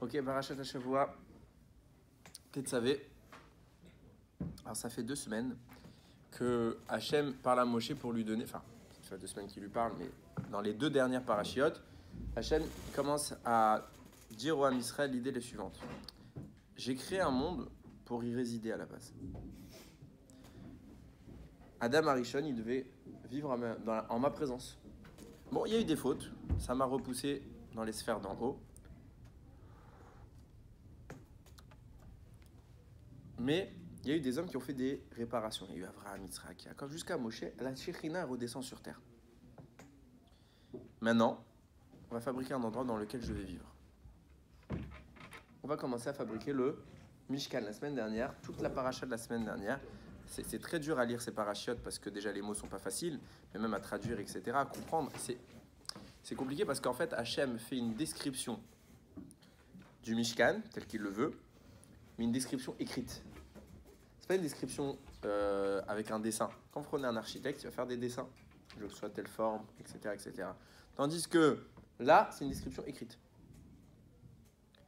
Ok, Parashat Hashavua, Tetzavé. Alors ça fait 2 semaines que Hachem parle à Moshe pour lui donner, enfin, ça fait 2 semaines qu'il lui parle, mais dans les 2 dernières parachiotes, Hachem commence à dire au Ham Israël l'idée est suivante. J'ai créé un monde pour y résider à la base. Adam Arishon, il devait vivre en ma présence. Bon, il y a eu des fautes, ça m'a repoussé dans les sphères d'en haut. Mais il y a eu des hommes qui ont fait des réparations. Il y a eu Avraham, Yitzhak, Yaakov, jusqu'à Moshe. La Shekhinah redescend sur terre. Maintenant, on va fabriquer un endroit dans lequel je vais vivre. On va commencer à fabriquer le Mishkan. La semaine dernière, toute la paracha de la semaine dernière, c'est très dur à lire ces parachiotes parce que déjà les mots sont pas faciles, mais même à traduire, etc., à comprendre. C'est compliqué parce qu'en fait, Hachem fait une description du Mishkan, tel qu'il le veut, mais une description écrite. C'est pas une description avec un dessin. Quand vous prenez un architecte, il va faire des dessins. Je veux que ce soit telle forme, etc., etc. Tandis que là, c'est une description écrite.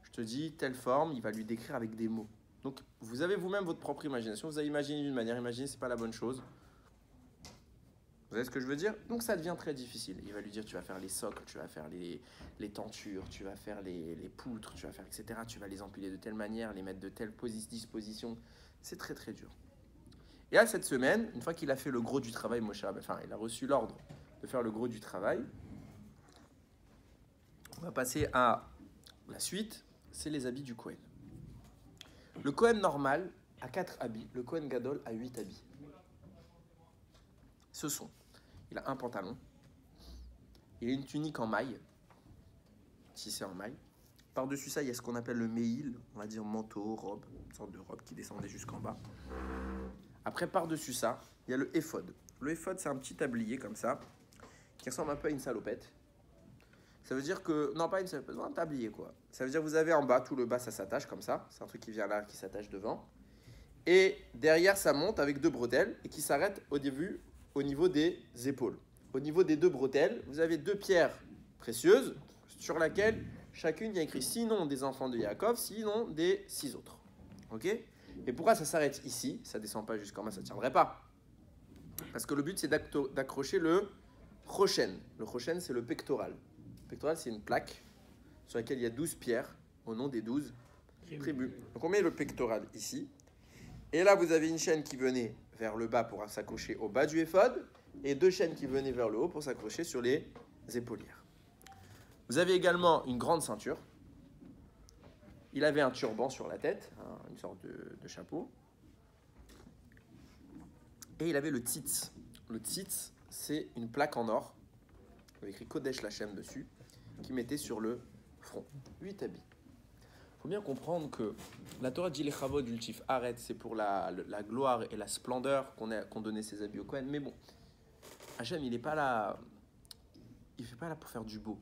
Je te dis telle forme, il va lui décrire avec des mots. Donc, vous avez vous-même votre propre imagination. Vous avez imaginé d'une manière, imaginer, c'est pas la bonne chose. Vous voyez ce que je veux dire? Donc, ça devient très difficile. Il va lui dire, tu vas faire les socles, tu vas faire les tentures, tu vas faire les poutres, tu vas faire, etc. Tu vas les empiler de telle manière, les mettre de telle disposition. C'est très, très dur. Et là, cette semaine, une fois qu'il a fait le gros du travail, Moshe, enfin, il a reçu l'ordre de faire le gros du travail, on va passer à la suite, c'est les habits du Kohen. Le Kohen normal a 4 habits, le Kohen Gadol a 8 habits. Ce sont, il a un pantalon, il a une tunique en maille, tissée en maille. Par-dessus ça, il y a ce qu'on appelle le meïl, on va dire manteau, robe, une sorte de robe qui descendait jusqu'en bas. Après, par-dessus ça, il y a le éphod. Le éphod, c'est un petit tablier comme ça, qui ressemble un peu à une salopette. Ça veut dire que, non pas une salopette, un tablier quoi. Ça veut dire que vous avez en bas, tout le bas, ça s'attache comme ça. C'est un truc qui vient là, qui s'attache devant. Et derrière, ça monte avec 2 bretelles et qui s'arrête au début, au niveau des épaules. Au niveau des 2 bretelles, vous avez 2 pierres précieuses sur laquelle chacune il y a écrit sinon des enfants de Yaakov, sinon des 6 autres. Ok? Et pourquoi ça s'arrête ici? Ça descend pas jusqu'en bas, ça ne tiendrait pas. Parce que le but, c'est d'accrocher le rochen. Le rochen, c'est le pectoral. Le pectoral, c'est une plaque sur laquelle il y a 12 pierres au nom des 12 tribus. Donc on met le pectoral ici. Et là, vous avez une chaîne qui venait vers le bas pour s'accrocher au bas du éphod et 2 chaînes qui venaient vers le haut pour s'accrocher sur les épaulières. Vous avez également une grande ceinture. Il avait un turban sur la tête, une sorte de chapeau. Et il avait le tzitz. Le tzitz, c'est une plaque en or, avec écrit Kodesh Lachem dessus, qui mettait sur le front. 8 habits. Il faut bien comprendre que la Torah dit les chavod ultif arrête, c'est pour la gloire et la splendeur qu'on donnait ces habits au Kohen. Mais bon, Hachem, il n'est pas là, il fait pas là pour faire du beau.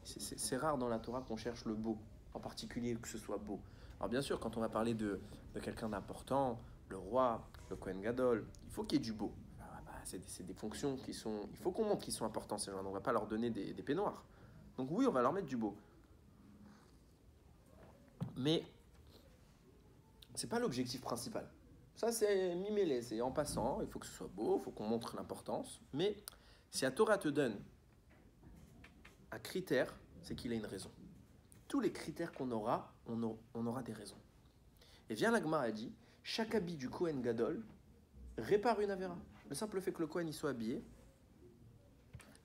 C'est rare dans la Torah qu'on cherche le beau, en particulier que ce soit beau. Alors bien sûr, quand on va parler de quelqu'un d'important, le roi, le Kohen Gadol, il faut qu'il y ait du beau. C'est des fonctions qui sont... Il faut qu'on montre qu'ils sont importants, ces gens. On ne va pas leur donner des peignoirs. Donc oui, on va leur mettre du beau. Mais ce n'est pas l'objectif principal. Ça, c'est mi-mêlé, c'est en passant. Il faut que ce soit beau, il faut qu'on montre l'importance. Mais si la Torah te donne un critère, c'est qu'il a une raison. Tous les critères qu'on aura, on aura des raisons. Et vient la Gemara et dit, chaque habit du Kohen Gadol répare une avéra. Le simple fait que le Kohen y soit habillé,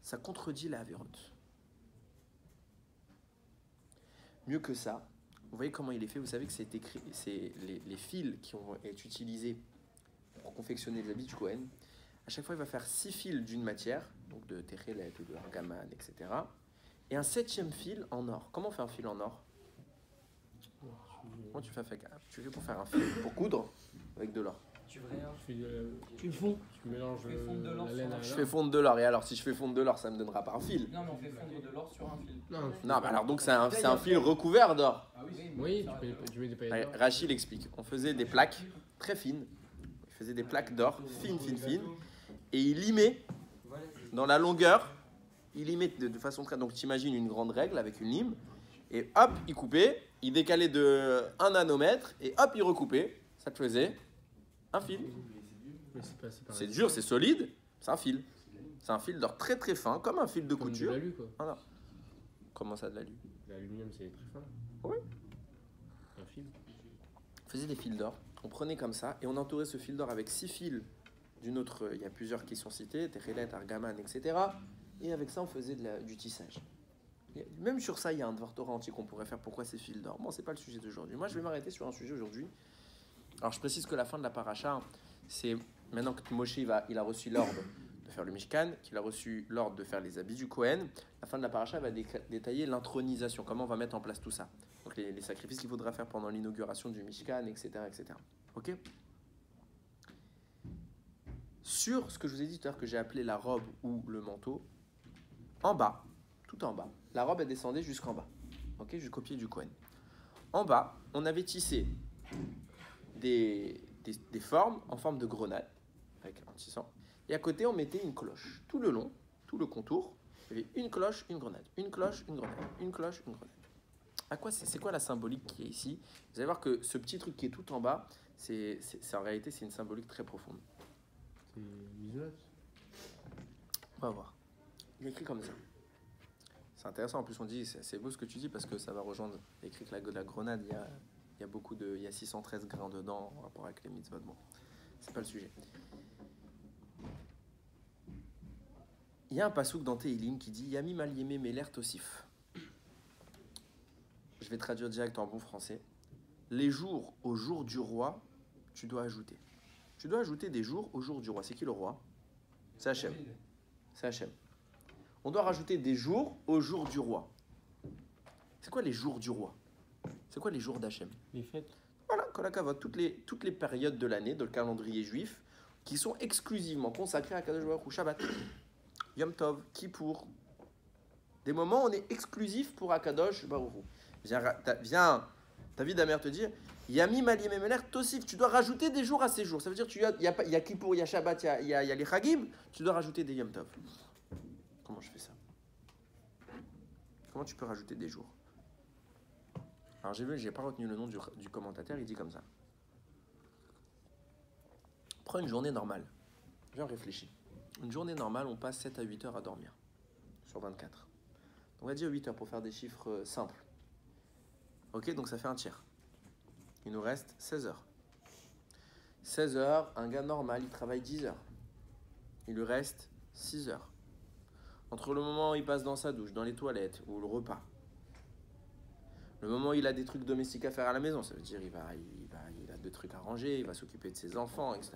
ça contredit la avérote. Mieux que ça, vous voyez comment il est fait, vous savez que c'est écrit, c'est les fils qui vont être utilisés pour confectionner les habits du Kohen. À chaque fois, il va faire 6 fils d'une matière, donc de téchelet, de argamane, etc. Et un 7e fil en or. Comment on fait un fil en or? Comment tu fais pour faire un fil pour coudre avec de l'or? Tu le fonds. Tu mélanges la laine à l'or. Je fais fondre de l'or. Et alors, si je fais fondre de l'or, ça me donnera pas un fil. Non, mais on fait fondre de l'or sur un fil. Non, bah alors donc c'est un fil recouvert d'or. Ah oui, Oui, tu mets des paillettes d'or. Rachid explique. On faisait des plaques très fines. Il faisait des plaques d'or, fines. Et il limait dans la longueur. Il limait de façon très... Donc tu imagines une grande règle avec une lime. et hop, il coupait, il décalait de 1 nanomètre, et hop, il recoupait. Ça te faisait un fil. Mais c'est pas pareil. C'est dur, c'est solide, c'est un fil. C'est un fil d'or très très fin, comme un fil de Comme couture. de l'alu, quoi. Voilà. Comment ça, de l'alu? L'aluminium, c'est très fin. Oui. Un fil. On faisait des fils d'or, on prenait comme ça, et on entourait ce fil d'or avec 6 fils d'une autre. Il y a plusieurs qui sont cités, Techelet, Argaman, etc. Et avec ça, on faisait du tissage. Même sur ça, il y a un devoir Torah entier qu'on pourrait faire. Pourquoi ces fils d'or? Bon, c'est pas le sujet d'aujourd'hui. Moi, je vais m'arrêter sur un sujet aujourd'hui. Alors, je précise que la fin de la paracha, c'est maintenant que Moshe il a reçu l'ordre de faire le Mishkan, qu'il a reçu l'ordre de faire les habits du Kohen. La fin de la paracha va détailler l'intronisation, comment on va mettre en place tout ça. Donc, les sacrifices qu'il faudra faire pendant l'inauguration du Mishkan, etc., etc. Ok? Sur ce que je vous ai dit tout à l'heure que j'ai appelé la robe ou le manteau, en bas, tout en bas, la robe elle descendait jusqu'en bas, ok, jusqu'au pied du Kohen. En bas, on avait tissé des formes en forme de grenade, avec un tissant, et à côté on mettait une cloche. Tout le long, tout le contour, il y avait une cloche, une grenade, une cloche, une grenade, une cloche, une grenade. À quoi c'est quoi la symbolique qui est ici? Vous allez voir que ce petit truc qui est tout en bas, c'est en réalité c'est une symbolique très profonde. C'est Misonote. On va voir. Il est écrit comme ça. C'est intéressant, en plus on dit, c'est beau ce que tu dis parce que ça va rejoindre. Il est écrit que la grenade, il y a beaucoup de, il y a 613 grains dedans en rapport avec les mitzvot. Bon, c'est pas le sujet. Il y a un passouk dans Tehilim qui dit Yami mal yemé meler tosif. Je vais traduire direct en bon français. Les jours au jour du roi, tu dois ajouter. Tu dois ajouter des jours au jour du roi. C'est qui le roi? C'est Hachem. C'est Hachem. On doit rajouter des jours au jour du roi. C'est quoi les jours du roi? C'est quoi les jours d'Hachem? Les fêtes. Voilà, Kolakavot, toutes les périodes de l'année, dans le calendrier juif, qui sont exclusivement consacrées à Kadosh Baruch Hu, Shabbat, Yom Tov, Kippour. Des moments où on est exclusif pour Akadosh Baruch Hu. Viens David Amer te dire Yami Malim Emeler Tosif, tu dois rajouter des jours à ces jours. Ça veut dire qu'il y a Kippour, il y a Shabbat, il y a les Chagim, tu dois rajouter des Yom Tov. Comment je fais ça? Comment tu peux rajouter des jours? Alors j'ai pas retenu le nom du commentateur, il dit comme ça. Prends une journée normale. Viens réfléchir. Une journée normale, on passe 7 à 8 heures à dormir. Sur 24. On va dire 8 heures pour faire des chiffres simples. Ok, donc ça fait un tiers. Il nous reste 16 heures. 16 heures, un gars normal, il travaille 10 heures. Il lui reste 6 heures. Entre le moment où il passe dans sa douche, dans les toilettes ou le repas, le moment où il a des trucs domestiques à faire à la maison, ça veut dire il a deux trucs à ranger, il va s'occuper de ses enfants, etc.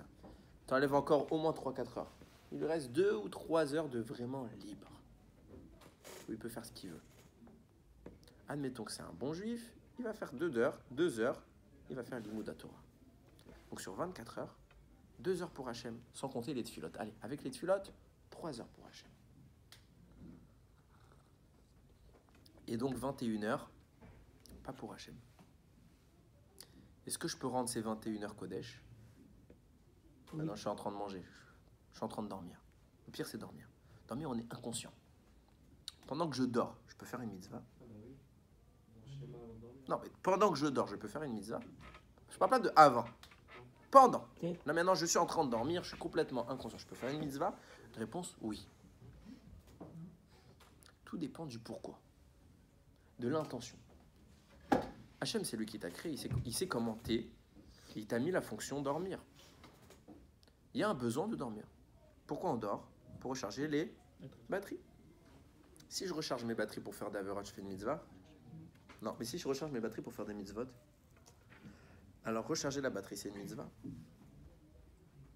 Tu enlèves encore au moins 3-4 heures. Il lui reste 2 ou 3 heures de vraiment libre, où il peut faire ce qu'il veut. Admettons que c'est un bon juif, il va faire 2 heures, il va faire l'imoud à Torah. Donc sur 24 heures, 2 heures pour Hachem, sans compter les tfilotes. Allez, avec les tfilotes, 3 heures pour Hachem. Et donc 21 heures, pas pour Hachem. Est-ce que je peux rendre ces 21 heures Kodesh? Oui. Non, je suis en train de manger. Je suis en train de dormir. Le pire, c'est dormir. Dormir, on est inconscient. Pendant que je dors, je peux faire une mitzvah. Non, mais pendant que je dors, je peux faire une mitzvah. Je parle pas de avant. Pendant. Là, maintenant, je suis en train de dormir, je suis complètement inconscient. Je peux faire une mitzvah? Réponse, oui. Tout dépend du pourquoi. De l'intention. Hachem, c'est lui qui t'a créé, il sait comment t'es, il t'a mis la fonction dormir. Il y a un besoin de dormir. Pourquoi on dort? Pour recharger les batteries. Si je recharge mes batteries pour faire d'Averot, je fais une mitzvah. Non, mais si je recharge mes batteries pour faire des mitzvot, alors recharger la batterie, c'est une mitzvah.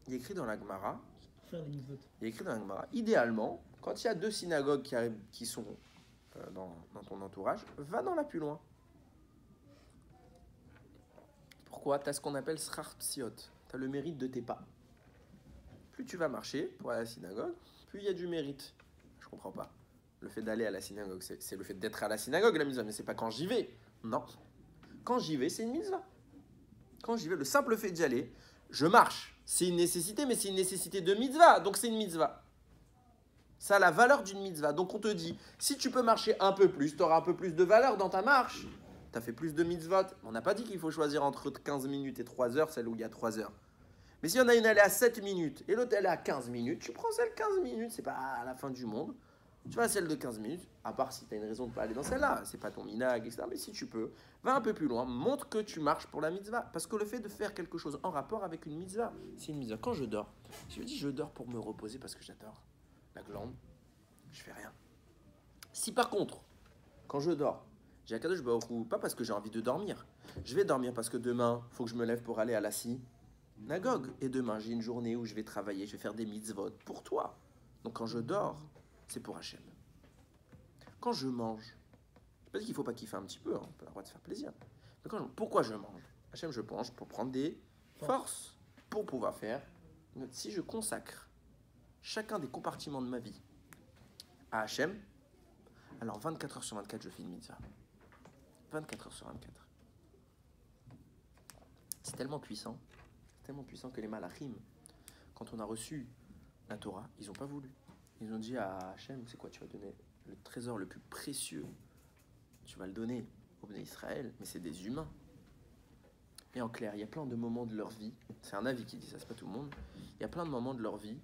Il est écrit dans la Gemara, idéalement, quand il y a 2 synagogues qui sont dans ton entourage, va dans la plus loin. Pourquoi? Tu as ce qu'on appelle Srar Psiot. Tu as le mérite de tes pas. Plus tu vas marcher pour aller à la synagogue, plus il y a du mérite. Je comprends pas. Le fait d'aller à la synagogue, c'est le fait d'être à la synagogue, la mitzvah, mais c'est pas quand j'y vais. Non. Quand j'y vais, c'est une mitzvah. Quand j'y vais, le simple fait d'y aller, je marche. C'est une nécessité, mais c'est une nécessité de mitzvah, donc c'est une mitzvah. Ça a la valeur d'une mitzvah. Donc on te dit, si tu peux marcher un peu plus, tu auras un peu plus de valeur dans ta marche. Tu as fait plus de mitzvot. On n'a pas dit qu'il faut choisir entre 15 minutes et 3 heures, celle où il y a 3 heures. Mais si y en a une, elle est à 7 minutes et l'autre, elle est à 15 minutes, tu prends celle 15 minutes, c'est pas à la fin du monde. Tu vas à celle de 15 minutes, à part si tu as une raison de ne pas aller dans celle-là, c'est pas ton minag, etc. Mais si tu peux, va un peu plus loin, montre que tu marches pour la mitzvah. Parce que le fait de faire quelque chose en rapport avec une mitzvah, c'est une mitzvah. Quand je dors, si je dis je dors pour me reposer parce que j'adore la glande, je fais rien. Si par contre, quand je dors, j'ai Akadosh Baruch Hu, pas parce que j'ai envie de dormir, je vais dormir parce que demain, il faut que je me lève pour aller à la synagogue. Et demain, j'ai une journée où je vais travailler, je vais faire des mitzvot pour toi. Donc quand je dors, c'est pour Hachem. Quand je mange, je ne pas dit qu'il ne faut pas kiffer un petit peu, hein, on peut avoir le droit de se faire plaisir. Mais pourquoi je mange? Hachem, je mange pour prendre des forces, pour pouvoir faire. Si je consacre chacun des compartiments de ma vie à Hachem, alors 24 heures sur 24, je fais une mitzvah. 24 heures sur 24. C'est tellement puissant que les malachim, quand on a reçu la Torah, ils n'ont pas voulu. Ils ont dit à Hachem, c'est quoi, tu vas donner le trésor le plus précieux, tu vas le donner au Bnei Israël, mais c'est des humains. Et en clair, il y a plein de moments de leur vie, c'est un avis qui dit ça, c'est pas tout le monde, il y a plein de moments de leur vie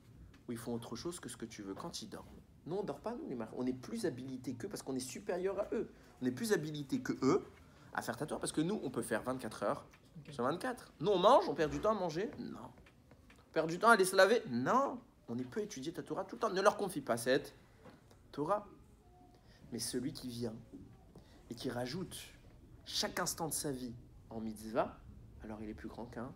où ils font autre chose que ce que tu veux quand ils dorment. Nous, on ne dort pas, nous, les marins. On est plus habilités qu'eux parce qu'on est supérieur à eux. On est plus habilités que eux à faire ta Torah parce que nous, on peut faire 24 heures sur 24. Nous, on mange, on perd du temps à manger? Non. On perd du temps à aller se laver? Non. On peut étudier ta Torah tout le temps. Ne leur confie pas cette Torah. Mais celui qui vient et qui rajoute chaque instant de sa vie en mitzvah, alors il est plus grand qu'un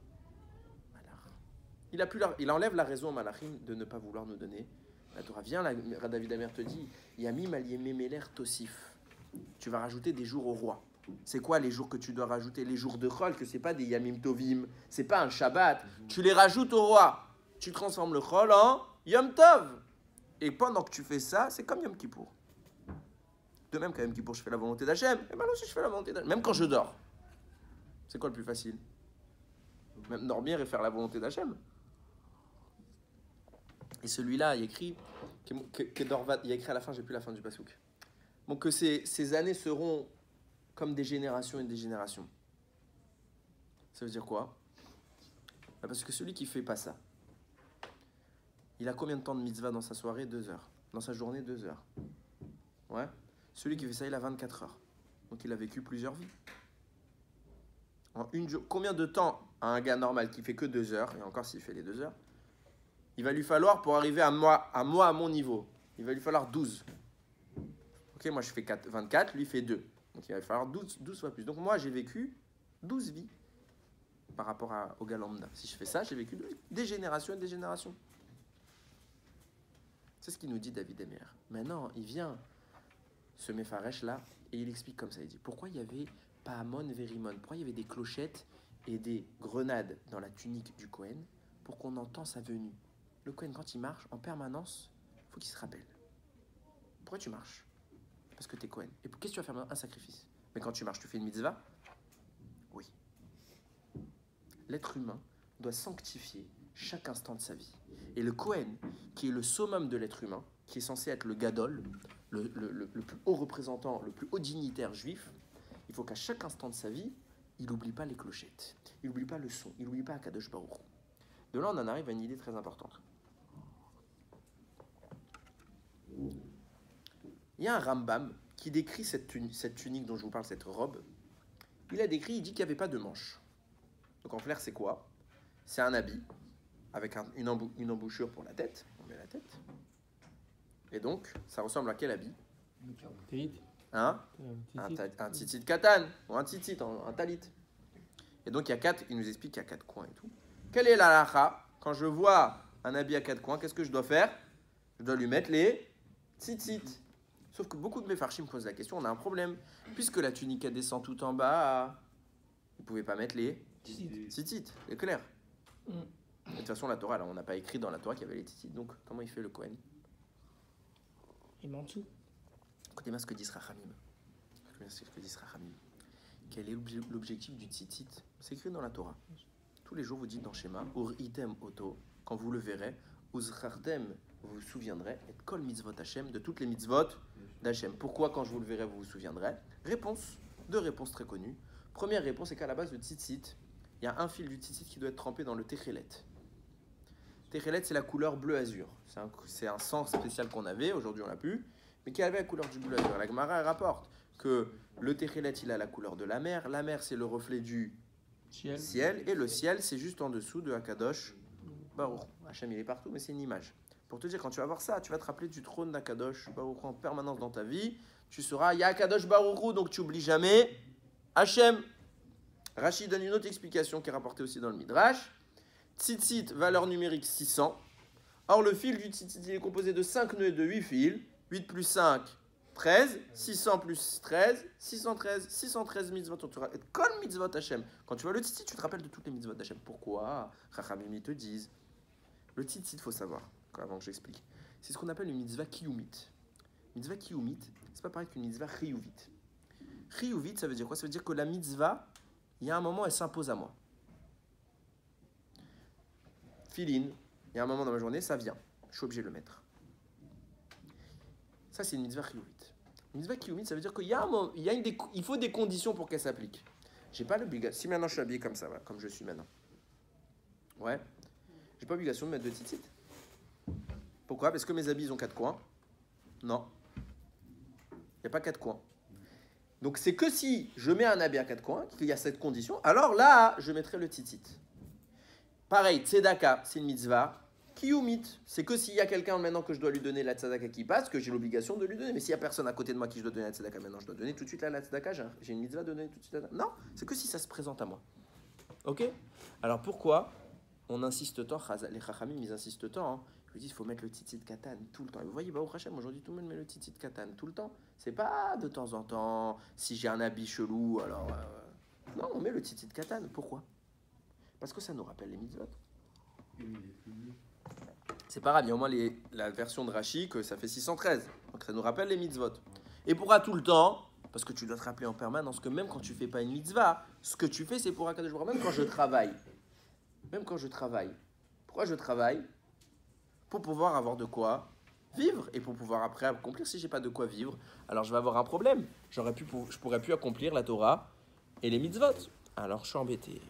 malach. Il enlève la raison au malachim de ne pas vouloir nous donner la Torah. Viens, David Amer te dit, Yamim Aliememeler Tosif. Tu vas rajouter des jours au roi. C'est quoi les jours que tu dois rajouter? Les jours de Chol, que c'est pas des Yamim Tovim, c'est pas un Shabbat. Tu les rajoutes au roi. Tu transformes le Chol en Yom Tov. Et pendant que tu fais ça, c'est comme Yom Kippour. De même qu'à Yom Kippour, je fais la volonté d'Hachem. Et maintenant aussi, je fais la volonté d'Hachem. Même quand je dors. C'est quoi le plus facile? Même dormir et faire la volonté d'Hachem. Et celui-là, il écrit, il a écrit à la fin, j'ai plus la fin du pasouk. Donc que ces années seront comme des générations et des générations. Ça veut dire quoi? Parce que celui qui fait pas ça, il a combien de temps de mitzvah dans sa soirée? 2 heures. Dans sa journée, 2 heures. Ouais. Celui qui fait ça, il a 24 heures. Donc il a vécu plusieurs vies. Combien de temps a un gars normal qui fait que 2 heures, et encore s'il fait les 2 heures, il va lui falloir pour arriver à mon niveau, il va lui falloir 12. Ok, moi je fais 24, lui fait 2. Donc il va lui falloir 12 fois plus. Donc moi j'ai vécu 12 vies par rapport au gars lambda. Si je fais ça, j'ai vécu des générations et des générations. C'est ce qu'il nous dit David Emer. Maintenant, il vient, ce Mefaresh là, et il explique comme ça. Il dit, pourquoi il y avait pas Amon Verimon? Pourquoi il y avait des clochettes et des grenades dans la tunique du Kohen pour qu'on entend sa venue? Le Kohen, quand il marche, en permanence, il faut qu'il se rappelle. Pourquoi tu marches? Parce que tu es Kohen. Et qu'est-ce que tu vas faire maintenant? Un sacrifice. Mais quand tu marches, tu fais une mitzvah? Oui. L'être humain doit sanctifier chaque instant de sa vie. Et le Kohen, qui est le summum de l'être humain, qui est censé être le gadol, le plus haut représentant, le plus haut dignitaire juif, il faut qu'à chaque instant de sa vie, il n'oublie pas les clochettes, il n'oublie pas le son, il n'oublie pas Akadosh Baruch Hu. De là, on en arrive à une idée très importante. Il y a un Rambam qui décrit cette tunique dont je vous parle, cette robe. Il dit qu'il n'y avait pas de manche. Donc en clair, c'est quoi? C'est un habit avec une embouchure pour la tête. On met la tête. Et donc, ça ressemble à quel habit? Un tzitzit katan, ou un tzitzit, un talit. Et donc, il nous explique qu'il y a 4 coins et tout. Quelle est la halakha? Quand je vois un habit à 4 coins, qu'est-ce que je dois faire? Je dois lui mettre les tzitzit. Sauf que beaucoup de Mefarshim posent la question, on a un problème. Puisque la tunique elle descend tout en bas, vous ne pouvez pas mettre les tzitzit. C'est clair. De toute façon, la Torah, là, on n'a pas écrit dans la Torah qu'il y avait les tzitzit. Donc, comment il fait le Kohen? Il met en dessous. Écoutez-moi ce que dit Rachamim. Quel est l'objectif du tzitzit? C'est écrit dans la Torah. Tous les jours, vous dites dans Shema, Ur item oto, quand vous le verrez, Uzrartem vous vous souviendrez, et kol mitzvot Hashem, de toutes les mitzvot d'Hachem. Pourquoi, quand je vous le verrai, vous vous souviendrez? Réponse, deux réponses très connues. Première réponse, c'est qu'à la base, le tzitzit, il y a un fil du tzitzit qui doit être trempé dans le techelet. Techelet, c'est la couleur bleu-azur. C'est un sang spécial qu'on avait, aujourd'hui on l'a plus, mais qui avait la couleur du bleu-azur. La Gemara rapporte que le techelet, il a la couleur de la mer. La mer, c'est le reflet du ciel. Et le ciel, c'est juste en dessous de Akadosh Baruch. Hachem, il est partout, mais c'est une image. Pour te dire, quand tu vas voir ça, tu vas te rappeler du trône d'Akadosh Baruch en permanence dans ta vie. Tu sauras, il y a Akadosh Baruch, donc tu oublies jamais Hachem. Rachid donne une autre explication qui est rapportée aussi dans le Midrash. Tzitzit, valeur numérique 600. Or, le fil du tzitzit, il est composé de 5 nœuds et de 8 fils. 8 plus 5, 13. 600 plus 13, 613. 613 mitzvot. Kol mitzvot Hachem. Quand tu vois le tzitzit, tu te rappelles de toutes les mitzvot d'Hachem. Pourquoi? Chachamim te disent. Le tzitzit, il faut savoir, avant que j'explique. C'est ce qu'on appelle une mitzvah kiyumit. Mitzvah kiyumit, c'est pas pareil qu'une mitzvah chiyuvit. Chiyuvit, ça veut dire quoi? Ça veut dire que la mitzvah, il y a un moment, elle s'impose à moi. Filin, il y a un moment dans ma journée, ça vient. Je suis obligé de le mettre. Ça, c'est une mitzvah chiyuvit. Une mitzvah kiyumit, ça veut dire qu'il y a un moment, il faut des conditions pour qu'elle s'applique. J'ai pas l'obligation. Si maintenant je suis habillé comme ça, voilà, comme je suis maintenant. Ouais. J'ai pas l'obligation de mettre de tzitzit. Pourquoi? Parce que mes habits, ils ont 4 coins. Non. Il n'y a pas 4 coins. Donc, c'est que si je mets un habit à 4 coins, qu'il y a cette condition, alors là, je mettrai le tzitzit. Pareil, tzedaka, c'est une mitzvah. Kiyumit, c'est que s'il y a quelqu'un maintenant que je dois lui donner la tzedaka qui passe, que j'ai l'obligation de lui donner. Mais s'il n'y a personne à côté de moi qui je dois donner la tzedaka maintenant, je dois donner tout de suite la tzedaka. J'ai une mitzvah de donner tout de suite la tzedaka. Non, c'est que si ça se présente à moi. Ok? Alors, pourquoi on insiste tant? Les chachamim, ils insistent tant. Hein. Je vous dis, il faut mettre le tzitzit katan tout le temps. Et vous voyez, Baruch Hashem, aujourd'hui, tout le monde met le tzitzit katan tout le temps. C'est pas de temps en temps, si j'ai un habit chelou, alors... Non, on met le tzitzit katan. Pourquoi? Parce que ça nous rappelle les mitzvot. C'est pas grave, il y a au moins la version de Rashi que ça fait 613. Donc ça nous rappelle les mitzvot. Et pourquoi tout le temps? Parce que tu dois te rappeler en permanence que même quand tu fais pas une mitzvah, ce que tu fais, c'est pour Akadosh Baruch Hu. Même quand je travaille. Pourquoi je travaille? Pour pouvoir avoir de quoi vivre et pour pouvoir après accomplir. Si j'ai pas de quoi vivre, alors je vais avoir un problème. Je pourrais plus accomplir la Torah et les mitzvot. Alors je suis embêté.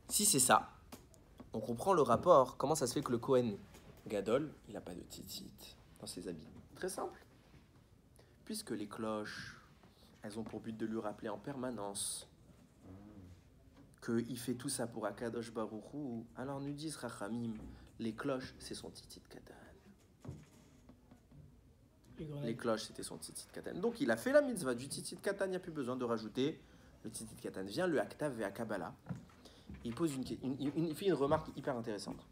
Si c'est ça, on comprend le rapport. Comment ça se fait que le Kohen Gadol, il n'a pas de tzitzit dans ses habits? Très simple. Puisque les cloches, elles ont pour but de lui rappeler en permanence qu'il fait tout ça pour Akadosh Baruch Hu. Alors nous disent Rachamim, les cloches, c'est son tzitzit katan. Les cloches, c'était son tzitzit katan. Donc il a fait la mitzvah du tzitzit katan, il n'y a plus besoin de rajouter le tzitzit katan. Vient le Aktav ve Kabbalah. Il fait une remarque hyper intéressante.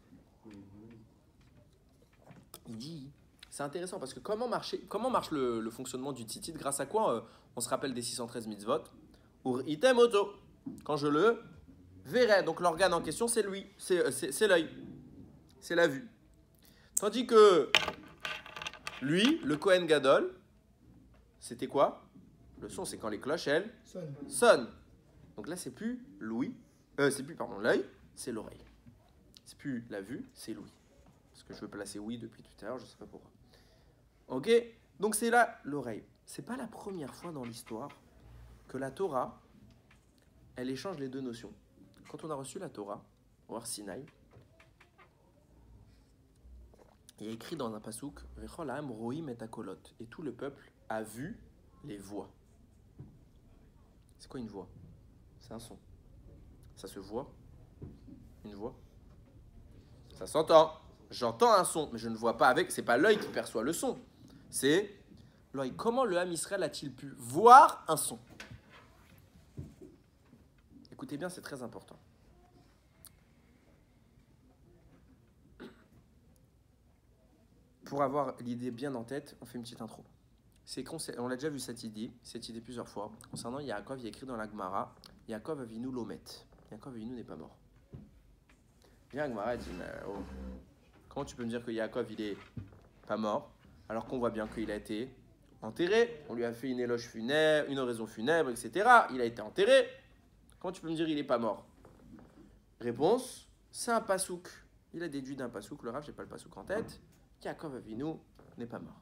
Il dit, c'est intéressant parce que comment marche le fonctionnement du tzitzit? Grâce à quoi on se rappelle des 613 mitzvot? Ur item oto. Quand je le verrai. Donc l'organe en question, c'est lui, c'est l'œil, c'est la vue. Tandis que lui, le Kohen Gadol, c'était quoi? Le son, c'est quand les cloches, elles, sonnent. Donc là, c'est plus l'ouïe. L'œil, c'est l'oreille. C'est plus la vue, c'est l'ouïe. Parce que je veux placer oui depuis tout à l'heure, je ne sais pas pourquoi. Ok? Donc c'est là l'oreille. C'est pas la première fois dans l'histoire que la Torah, elle échange les deux notions. Quand on a reçu la Torah, au Har Sinaï, il y a écrit dans un pasouk, Vechol ha'am roim et hakolot, et tout le peuple a vu les voix. C'est quoi une voix? C'est un son. Ça se voit? Une voix? Ça s'entend. J'entends un son, mais je ne vois pas avec. C'est pas l'œil qui perçoit le son. C'est l'œil. Comment le Ham Israël a-t-il pu voir un son? Écoutez bien, c'est très important. Pour avoir l'idée bien en tête, on fait une petite intro. On l'a déjà vu cette idée plusieurs fois. Concernant Yaakov, il y a écrit dans la Gemara, Yaakov Avinu Lomet. Yaakov Avinu n'est pas mort. Bien, la Gemara dit, comment tu peux me dire que Yaakov, il est pas mort, alors qu'on voit bien qu'il a été enterré, on lui a fait une éloge funèbre, une oraison funèbre, etc. Il a été enterré. Comment tu peux me dire qu'il n'est pas mort? Réponse, c'est un pasouk il a déduit d'un pasouk, le Rav, j'ai pas le pasouk en tête, Yaakov Avinu n'est pas mort.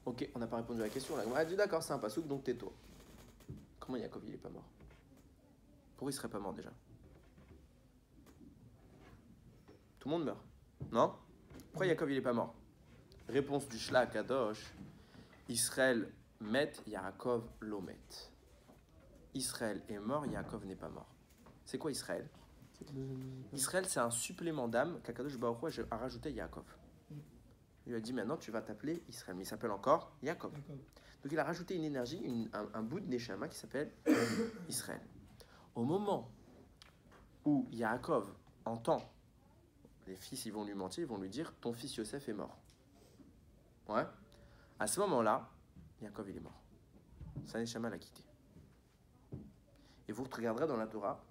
Ok, on n'a pas répondu à la question. La Gemara a dit d'accord, c'est un pasouk, donc tais-toi. Comment Yaakov il est pas mort? Pourquoi il serait pas mort déjà? Tout le monde meurt, non? Pourquoi Yaakov il est pas mort? Réponse du Shla Kadosh, Israël met, Yaakov l'omet. Israël est mort, Yaakov n'est pas mort. C'est quoi Israël? Israël, c'est un supplément d'âme qu'Akadosh Baruch Hu a rajouté à Yaakov. Il lui a dit maintenant tu vas t'appeler Israël, mais il s'appelle encore Yaakov. Donc il a rajouté une énergie, un bout de Neshama qui s'appelle Israël. Au moment où Yaakov entend, les fils ils vont lui mentir, ils vont lui dire ton fils Yosef est mort. Ouais. À ce moment-là, Yaakov il est mort. Sa Neshama l'a quitté. Et vous regarderez dans la Torah,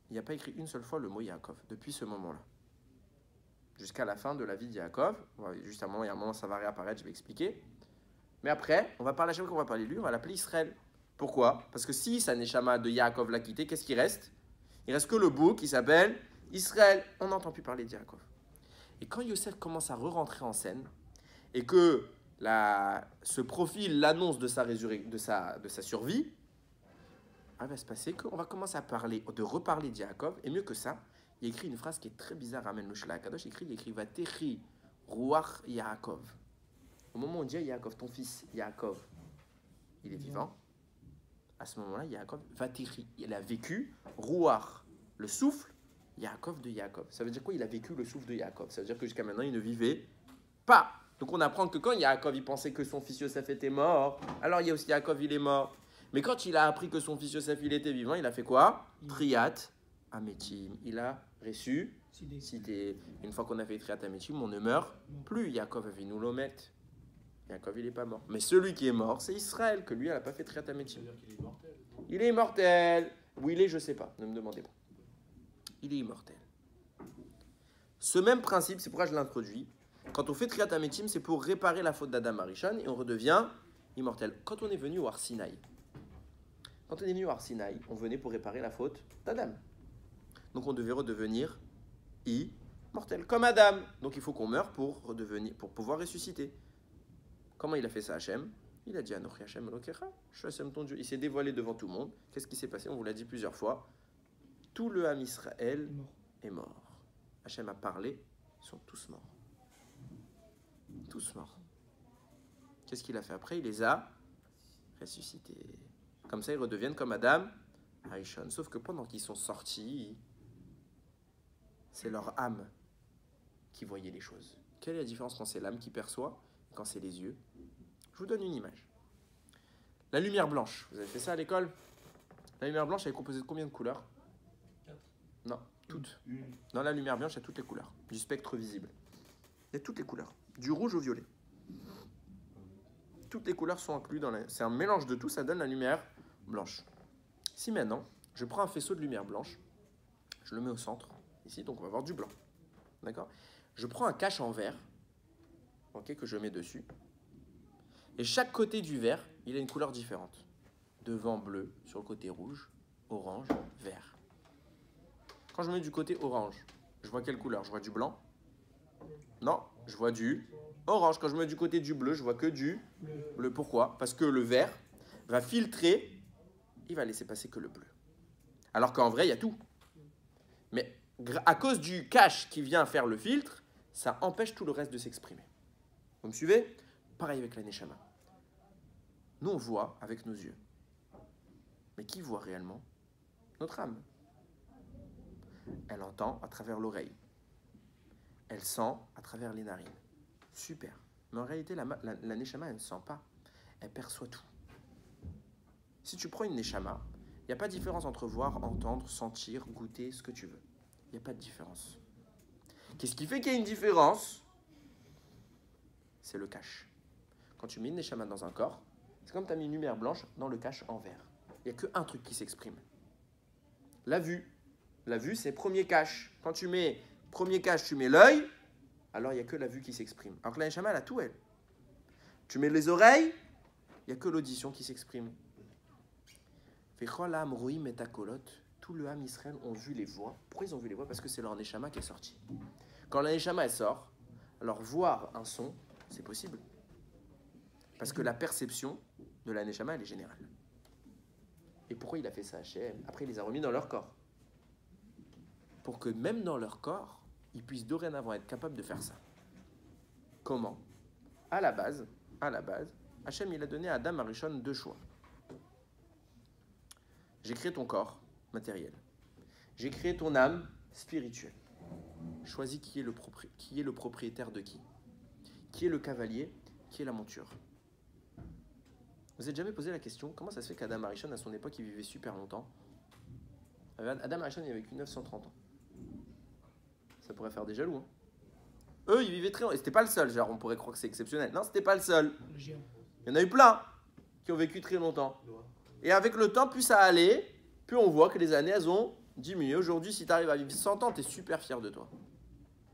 il n'y a pas écrit une seule fois le mot Yaakov depuis ce moment-là. Jusqu'à la fin de la vie de Yaakov. Juste à un moment, il y a un moment, ça va réapparaître, je vais expliquer. Mais après, on va parler à chaque fois qu'on va parler de lui, on va l'appeler Israël. Pourquoi? Parce que si sa Neshama de Yaakov l'a quitté, qu'est-ce qui reste? Il reste que le bout qui s'appelle Israël. On n'entend plus parler de Yaakov. Et quand Yosef commence à re-rentrer en scène, et que ce profil l'annonce de sa survie, il va se passer qu'on va commencer à reparler de Yaakov, et mieux que ça, il écrit une phrase qui est très bizarre, ramène le Shla Kadosh, il écrit Vatechi Ruach Yaakov. Au moment où on dit à Yaakov, ton fils Yaakov, il est vivant, à ce moment-là, Yaakov, Vatechi, il a vécu Ruach, le souffle, Yaakov de Yaakov. Ça veut dire quoi? Il a vécu le souffle de Yaakov. Ça veut dire que jusqu'à maintenant, il ne vivait pas. Donc on apprend que quand Yaakov, il pensait que son fils Yosef était mort, alors il y a aussi Yaakov, il est mort. Mais quand il a appris que son fils Yosef, il était vivant, il a fait quoi? Triat Ametim. Il a ressuscité. Une fois qu'on a fait Triat Ametim, on ne meurt plus. Yaakov Avinu l'omet. Yaakov, il n'est pas mort. Mais celui qui est mort, c'est Israël, que lui, elle n'a pas fait Triat Ametim. Il est immortel. Où il est, je ne sais pas. Ne me demandez pas. Il est immortel. Ce même principe, c'est pourquoi je l'introduis. Quand on fait Triat Ametim, c'est pour réparer la faute d'Adam Arishon et on redevient immortel. Quand on est venu au Har Sinaï, on venait pour réparer la faute d'Adam. Donc on devait redevenir immortel, comme Adam. Donc il faut qu'on meure pour pouvoir ressusciter. Comment il a fait ça, Hachem? Il a dit Anochi Hachem Elokecha, je suis Hachem ton Dieu. Il s'est dévoilé devant tout le monde. Qu'est-ce qui s'est passé? On vous l'a dit plusieurs fois. Tout le Ham Israël est mort. Hachem a parlé, ils sont tous morts. Tous morts. Qu'est-ce qu'il a fait après? Il les a ressuscités. Comme ça, ils redeviennent comme Adam Arishon. Sauf que pendant qu'ils sont sortis, c'est leur âme qui voyait les choses. Quelle est la différence quand c'est l'âme qui perçoit et quand c'est les yeux? Je vous donne une image. La lumière blanche. Vous avez fait ça à l'école? La lumière blanche, elle est composée de combien de couleurs? 4. Non, toutes. Dans la lumière blanche, il y a toutes les couleurs du spectre visible. Il y a toutes les couleurs, du rouge au violet. Toutes les couleurs sont incluses dans c'est un mélange de tout, ça donne la lumière blanche. Si maintenant, je prends un faisceau de lumière blanche, je le mets au centre, ici, donc on va avoir du blanc. D'accord? Je prends un cache en verre, okay, que je mets dessus, et chaque côté du verre, il a une couleur différente. Devant bleu, sur le côté rouge, orange, vert. Quand je mets du côté orange, je vois quelle couleur? Je vois du blanc? Non, je vois du orange. Quand je mets du côté du bleu, je vois que du bleu. Pourquoi? Parce que le vert va filtrer, il va laisser passer que le bleu. Alors qu'en vrai, il y a tout. Mais à cause du cache qui vient faire le filtre, ça empêche tout le reste de s'exprimer. Vous me suivez? Pareil avec la Neshama. Nous, on voit avec nos yeux. Mais qui voit réellement? Notre âme. Elle entend à travers l'oreille. Elle sent à travers les narines. Super. Mais en réalité, la Neshama, elle ne sent pas. Elle perçoit tout. Si tu prends une Neshama, il n'y a pas de différence entre voir, entendre, sentir, goûter, ce que tu veux. Il n'y a pas de différence. Qu'est-ce qui fait qu'il y a une différence? C'est le cache. Quand tu mets une Neshama dans un corps, c'est comme tu as mis une lumière blanche dans le cache en vert. Il n'y a qu'un truc qui s'exprime. La vue. La vue, c'est premier cache. Quand tu mets premier cache, tu mets l'œil, alors il n'y a que la vue qui s'exprime. Alors que la Neshama, elle a tout, elle. Tu mets les oreilles, il n'y a que l'audition qui s'exprime. Tous tout le Ham Israël ont vu les voix. Pourquoi ils ont vu les voix? Parce que c'est leur Neshama qui est sorti. Quand la Neshama elle sort, alors voir un son, c'est possible. Parce que la perception de la Neshama, elle est générale. Et pourquoi il a fait ça à Hachem? Après, il les a remis dans leur corps. Pour que même dans leur corps, ils puissent dorénavant être capables de faire ça. Comment? À la base, Hachem, il a donné à Adam Arishon 2 choix. J'ai créé ton corps matériel. J'ai créé ton âme spirituelle. Choisis qui est le propriétaire de qui? Qui est le cavalier? Qui est la monture? Vous êtes jamais posé la question, comment ça se fait qu'Adam Arishon, à son époque, il vivait super longtemps? Adam Arishon, il a vécu 930 ans. Ça pourrait faire des jaloux. Hein. Eux, ils vivaient très longtemps. Et c'était pas le seul, genre on pourrait croire que c'est exceptionnel. Non, c'était pas le seul. Il y en a eu plein qui ont vécu très longtemps. Et avec le temps, plus ça allait, plus on voit que les années, elles ont diminué. Aujourd'hui, si tu arrives à vivre 100 ans, tu es super fier de toi.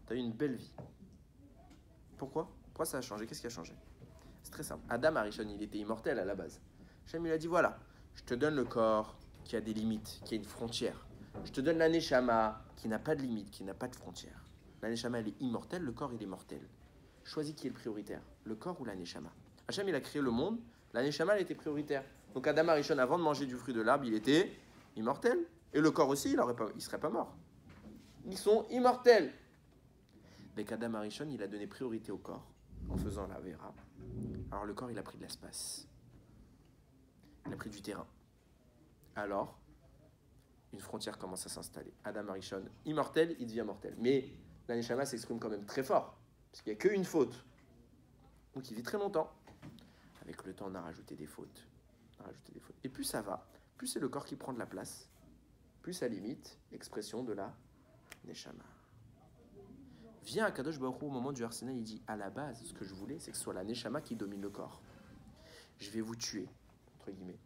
Tu as eu une belle vie. Pourquoi? Pourquoi ça a changé? Qu'est-ce qui a changé? C'est très simple. Adam Arishon, il était immortel à la base. Hachem, il a dit, voilà, je te donne le corps qui a des limites, qui a une frontière. Je te donne la Neshama qui n'a pas de limite, qui n'a pas de frontière. La Neshama, elle est immortelle, le corps, il est mortel. Choisis qui est le prioritaire, le corps ou la Neshama. Hachem, il a créé le monde, la Neshama, elle était prioritaire. Donc Adam Arishon, avant de manger du fruit de l'arbre, il était immortel. Et le corps aussi, il ne serait pas mort. Ils sont immortels. Mais qu'Adam Arishon, il a donné priorité au corps en faisant la Vera. Alors le corps, il a pris de l'espace. Il a pris du terrain. Alors, une frontière commence à s'installer. Adam Arishon, immortel, il devient mortel. Mais la Neshama s'exprime quand même très fort. Parce qu'il n'y a qu'une faute. Donc il vit très longtemps. Avec le temps, on a rajouté des fautes. Et plus ça va, plus c'est le corps qui prend de la place, plus ça limite l'expression de la Neshama. Vient à Kadosh Baruch Hu au moment du Arsenal, il dit à la base, ce que je voulais, c'est que ce soit la Neshama qui domine le corps. Je vais vous tuer, entre guillemets.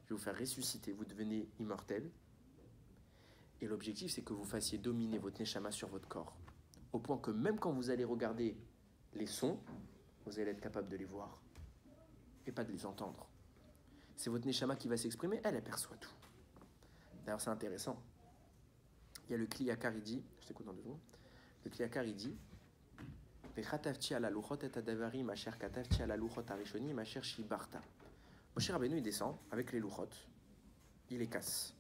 Je vais vous faire ressusciter, vous devenez immortel. Et l'objectif, c'est que vous fassiez dominer votre Neshama sur votre corps. Au point que même quand vous allez regarder les sons, vous allez être capable de les voir et pas de les entendre. C'est votre Neshama qui va s'exprimer, elle perçoit tout. D'ailleurs, c'est intéressant. Il y a le Kli Yakar, il dit, je t'écoute dans 2 secondes. Le Kli Yakar, il dit Vechatavti ala luchot et adavari ma chère katavti ala luchot arishoni ma chère shibarta. Moshe Rabbeinu, il descend avec les luchot, il les casse.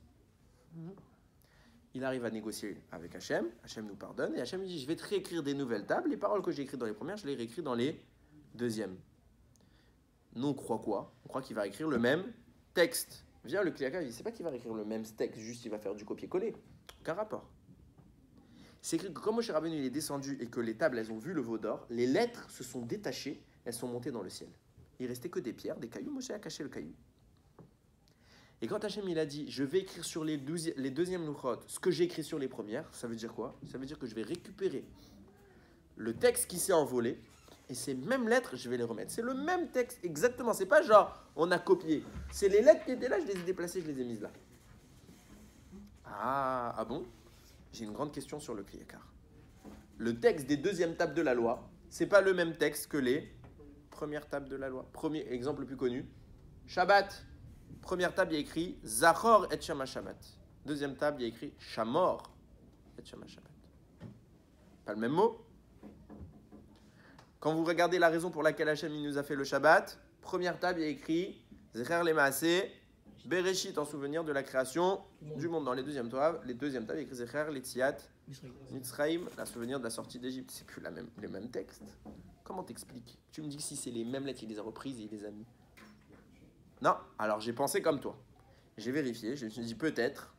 Il arrive à négocier avec Hachem, Hachem nous pardonne, et Hachem dit, je vais te réécrire des nouvelles tables, les paroles que j'ai écrites dans les premières, je les réécris dans les deuxièmes. Nous, on croit quoi? On croit qu'il va écrire le même texte. Vient le Kli Yakar, il dit, c'est pas qu'il va écrire le même texte, juste il va faire du copier-coller. Aucun rapport. C'est écrit que comme Moshe Rabbeinu il est descendu et que les tables, elles ont vu le veau d'or, les lettres se sont détachées, elles sont montées dans le ciel. Il restait que des pierres, des cailloux, Moshe a caché le caillou. Et quand Hachem il a dit, je vais écrire sur les deuxièmes luchot ce que j'ai écrit sur les premières, ça veut dire quoi? Ça veut dire que je vais récupérer le texte qui s'est envolé, et ces mêmes lettres, je vais les remettre. C'est le même texte, exactement. C'est pas genre, on a copié. C'est les lettres qui étaient là, je les ai déplacées, je les ai mises là. Ah bon? J'ai une grande question sur le Kli Yakar. Le texte des deuxièmes tables de la loi, c'est pas le même texte que les premières tables de la loi. Premier exemple le plus connu, Shabbat. Première table, il y a écrit Zachor et Shama Shabbat. Deuxième table, il y a écrit Shamor et Shama Shabbat. Pas le même mot. Quand vous regardez la raison pour laquelle Hachem il nous a fait le Shabbat, première table, il y a écrit Zecher le Maaseh, Bereshit en souvenir de la création du monde. Dans les deuxièmes tables, il y a écrit Zecher le Tziat, Mitzrayim, la souvenir de la sortie d'Égypte. C'est plus les mêmes textes. Comment t'expliques? Tu me dis que si c'est les mêmes lettres, il les a reprises et il les a mis. Non, alors j'ai pensé comme toi. J'ai vérifié, je me suis dit peut-être,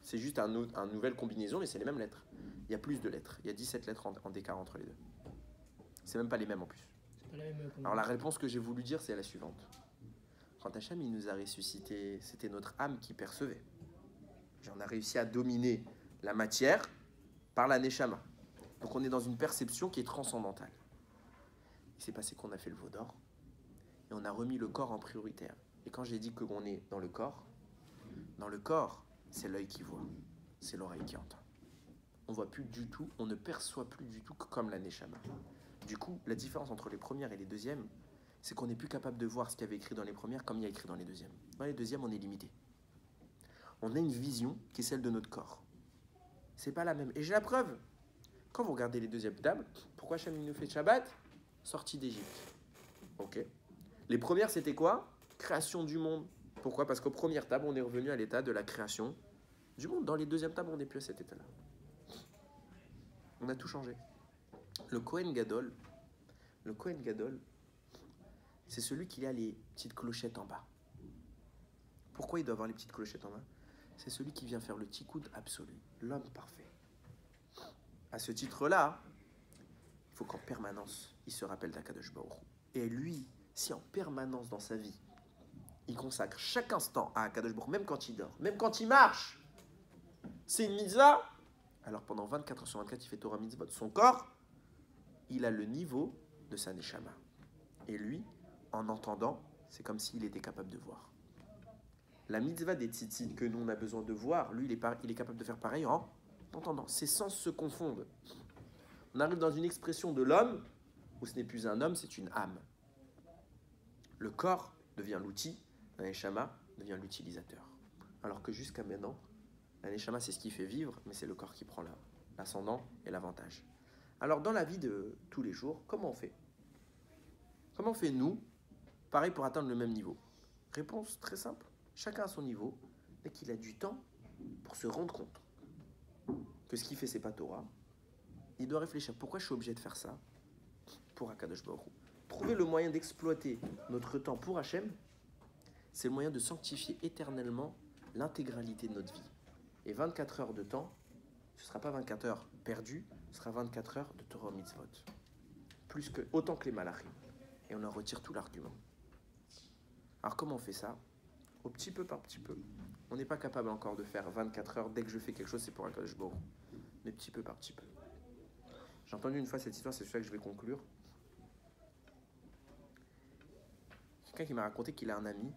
c'est juste une nouvelle combinaison, mais c'est les mêmes lettres. Il y a plus de lettres, il y a 17 lettres en d'écart entre les deux. C'est même pas les mêmes en plus. Alors la réponse que j'ai voulu dire, c'est la suivante. Quand Hachem il nous a ressuscités, c'était notre âme qui percevait. On a réussi à dominer la matière par la Neshama. Donc on est dans une perception qui est transcendantale. Il s'est passé qu'on a fait le veau d'or. Et on a remis le corps en prioritaire. Et quand j'ai dit qu'on est dans le corps, c'est l'œil qui voit, c'est l'oreille qui entend. On voit plus du tout, on ne perçoit plus du tout que comme la Neshama. Du coup, la différence entre les premières et les deuxièmes, c'est qu'on n'est plus capable de voir ce qu'il y avait écrit dans les premières comme il y a écrit dans les deuxièmes. Dans les deuxièmes, on est limité. on a une vision qui est celle de notre corps. C'est pas la même. Et j'ai la preuve. Quand vous regardez les deuxièmes tables, pourquoi Hachem nous fait Shabbat? Sortie d'Égypte. Ok. Les premières, c'était quoi? Création du monde. Pourquoi? Parce qu'aux premières tables, on est revenu à l'état de la création du monde. Dans les deuxièmes tables, on n'est plus à cet état-là. On a tout changé. Le Kohen Gadol, c'est celui qui a les petites clochettes en bas. Pourquoi il doit avoir les petites clochettes en bas? C'est celui qui vient faire le tikkun absolu, l'homme parfait. À ce titre-là, il faut qu'en permanence, il se rappelle d'Akadosh Baruch Hu. Et lui, si en permanence dans sa vie, il consacre chaque instant à Akadosh Baruch Hu, même quand il dort, même quand il marche, c'est une mitzvah, alors pendant 24 heures sur 24, il fait Torah mitzvot. Son corps, il a le niveau de sa neshama. Et lui, en entendant, c'est comme s'il était capable de voir. La mitzvah des tzitzit que nous, on a besoin de voir, lui, il est capable de faire pareil en entendant. Ses sens se confondent. On arrive dans une expression de l'homme, où ce n'est plus un homme, c'est une âme. Le corps devient l'outil, la neshama devient l'utilisateur. Alors que jusqu'à maintenant, la neshama, c'est ce qui fait vivre, mais c'est le corps qui prend l'ascendant et l'avantage. Alors, dans la vie de tous les jours, comment on fait? Comment on fait, nous, pareil, pour atteindre le même niveau? Réponse très simple. Chacun à son niveau, dès qu'il a du temps pour se rendre compte que ce qu'il fait, c'est pas Torah, il doit réfléchir. Pourquoi je suis obligé de faire ça? Pour Akadosh Baruch Hu. Trouver le moyen d'exploiter notre temps pour Hachem, c'est le moyen de sanctifier éternellement l'intégralité de notre vie. Et 24 heures de temps, ce ne sera pas 24 heures perdues, ce sera 24 heures de Torah mitzvot. Autant que les malachim. Et on en retire tout l'argument. Alors comment on fait ça? Au petit peu par petit peu. On n'est pas capable encore de faire 24 heures. Dès que je fais quelque chose, c'est pour Akadosh Baruch Hu. Mais petit peu par petit peu. J'ai entendu une fois cette histoire, c'est celui que je vais conclure. Quelqu'un qui m'a raconté qu'il a un ami.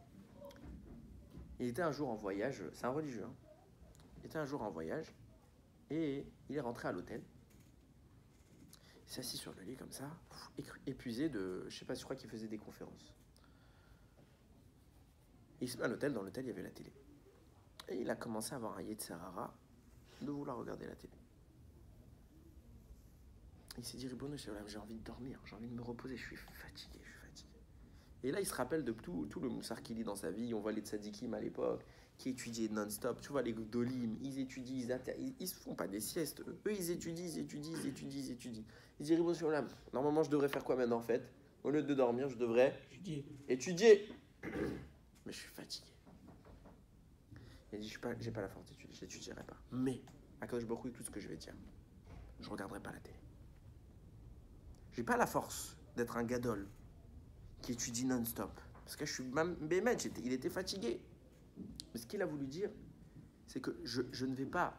Il était un jour en voyage, c'est un religieux. Hein. Il était un jour en voyage et il est rentré à l'hôtel. Il s'est assis sur le lit comme ça, épuisé de, je sais pas, je crois qu'il faisait des conférences. Il se met à l'hôtel, dans l'hôtel il y avait la télé. Et il a commencé à avoir un Yetzirara de vouloir regarder la télé. Il s'est dit, Ribono Shel Olam, j'ai envie de dormir, j'ai envie de me reposer, je suis fatigué. Et là, il se rappelle de tout le moussard qu'il lit dans sa vie. On voit les tzadikim à l'époque, qui étudiaient non-stop. Tu vois, les Gdolim, ils étudient, ils se font pas des siestes. Eux, ils étudient. Ils disent, Ribono Shel Olam, normalement, je devrais faire quoi maintenant, en fait? Au lieu de dormir, je devrais étudier. Mais je suis fatigué. Il a dit, j'ai pas la force d'étudier, je n'étudierai pas. Mais, à cause de beaucoup de tout ce que je vais dire, je regarderai pas la télé. J'ai pas la force d'être un gadol qui étudie non-stop. Parce que je suis même bémet, il était fatigué. Mais ce qu'il a voulu dire, c'est que je ne vais pas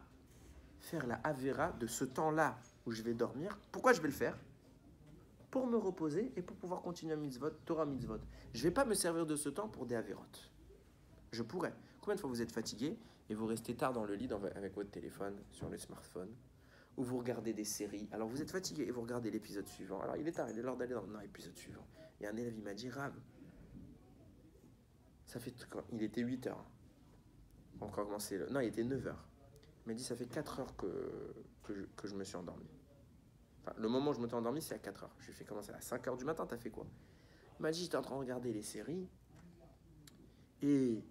faire la Avera de ce temps-là où je vais dormir. Pourquoi je vais le faire? Pour me reposer et pour pouvoir continuer à mitzvot, Torah mitzvot. Je ne vais pas me servir de ce temps pour des Avérotes. Je pourrais. Combien de fois vous êtes fatigué et vous restez tard dans le lit avec votre téléphone, sur le smartphone, ou vous regardez des séries. Alors vous êtes fatigué et vous regardez l'épisode suivant. Alors il est tard, il est l'heure d'aller dans l'épisode suivant. Et un élève, il m'a dit, Rav, ça fait quand il était 8 heures. On a commencé non, il était 9 heures. Il m'a dit, ça fait 4 heures que je me suis endormi. Enfin, le moment où je me suis endormi, c'est à 4 heures. Je lui ai fait commencer à 5 heures du matin, t'as fait quoi? Il m'a dit, j'étais en train de regarder les séries. Et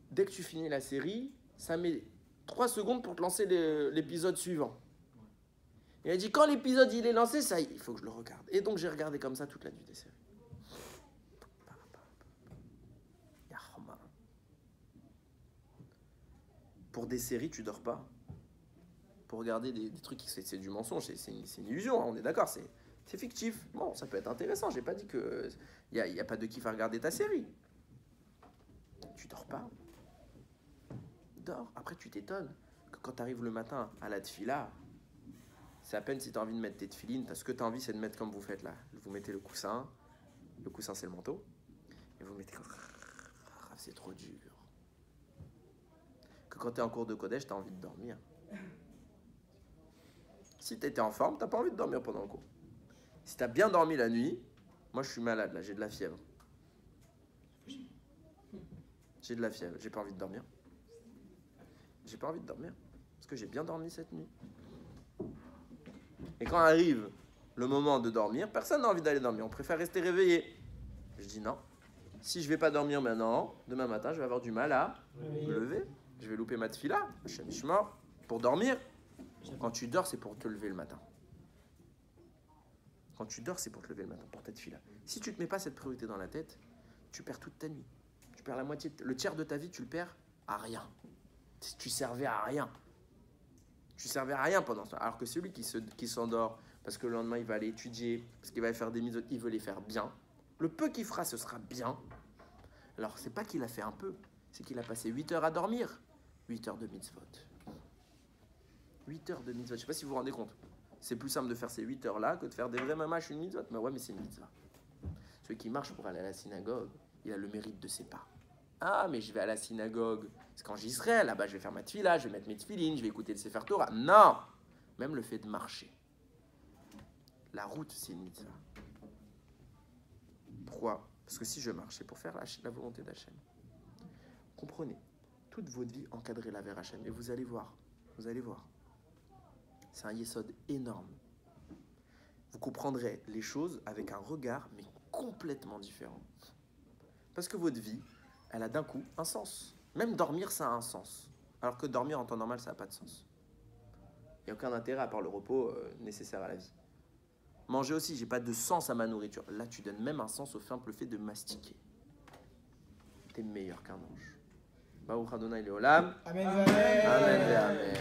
dès que tu finis la série, ça met 3 secondes pour te lancer l'épisode suivant. Il a dit, quand l'épisode il est lancé, ça, il faut que je le regarde. Et donc j'ai regardé comme ça toute la nuit des séries. Pour des séries, tu dors pas. Pour regarder des trucs, c'est du mensonge, c'est une illusion, hein, on est d'accord, c'est fictif. Bon, ça peut être intéressant, j'ai pas dit que y a pas de kiff à regarder ta série. Tu dors pas. Dors. Après, tu t'étonnes que quand tu arrives le matin à la tfila, c'est à peine si tu as envie de mettre tes tfilines. Parce que tu as envie, c'est de mettre comme vous faites là. Vous mettez le coussin. Le coussin, c'est le manteau. Et vous mettez comme... C'est trop dur. Que quand tu es en cours de Kodesh, tu as envie de dormir. Si tu étais en forme, tu n'as pas envie de dormir pendant le cours. Si tu as bien dormi la nuit, moi je suis malade là, j'ai de la fièvre. J'ai de la fièvre, j'ai pas envie de dormir. j'ai pas envie de dormir. Parce que j'ai bien dormi cette nuit. Et quand arrive le moment de dormir, personne n'a envie d'aller dormir. On préfère rester réveillé. Je dis non. Si je vais pas dormir maintenant, demain matin, je vais avoir du mal à me lever. Je vais louper ma tefila. Je suis mort pour dormir. Quand tu dors, c'est pour te lever le matin. Quand tu dors, c'est pour te lever le matin, pour ta tefila. Si tu te mets pas cette priorité dans la tête, tu perds toute ta nuit. Tu perds la moitié, le tiers de ta vie, tu le perds à rien. Tu servais à rien. Tu servais à rien pendant ce temps. Alors que celui qui s'endort, parce que le lendemain, il va aller étudier, parce qu'il va faire des mises, il veut les faire bien. Le peu qu'il fera, ce sera bien. Alors, c'est pas qu'il a fait un peu, c'est qu'il a passé 8 heures à dormir. 8 heures de mitzvot. 8 heures de mitzvot. Je sais pas si vous vous rendez compte. C'est plus simple de faire ces 8 heures-là que de faire des vrais mamaches, une mitzvot. Mais ouais, mais c'est une mitzvah. Celui qui marche pour aller à la synagogue, il a le mérite de ses pas. Ah, mais je vais à la synagogue. C'est quand j'y serai. Là-bas, je vais faire ma tefila, je vais mettre mes tefilines, je vais écouter le Sefer Torah. Non! Même le fait de marcher. La route, c'est une mitzvah. Pourquoi? Parce que si je marche, c'est pour faire la volonté d'Hachem. Comprenez. Toute votre vie, encadrez la vers Hachem. Et vous allez voir. Vous allez voir. C'est un yesod énorme. Vous comprendrez les choses avec un regard, mais complètement différent. Parce que votre vie, elle a d'un coup un sens. Même dormir, ça a un sens. Alors que dormir en temps normal, ça n'a pas de sens. Il n'y a aucun intérêt à part le repos nécessaire à la vie. Manger aussi, j'ai pas de sens à ma nourriture. Là, tu donnes même un sens au simple fait de mastiquer. T'es meilleur qu'un ange. Baruch Adonai Leolam. Amen. Amen. Amen.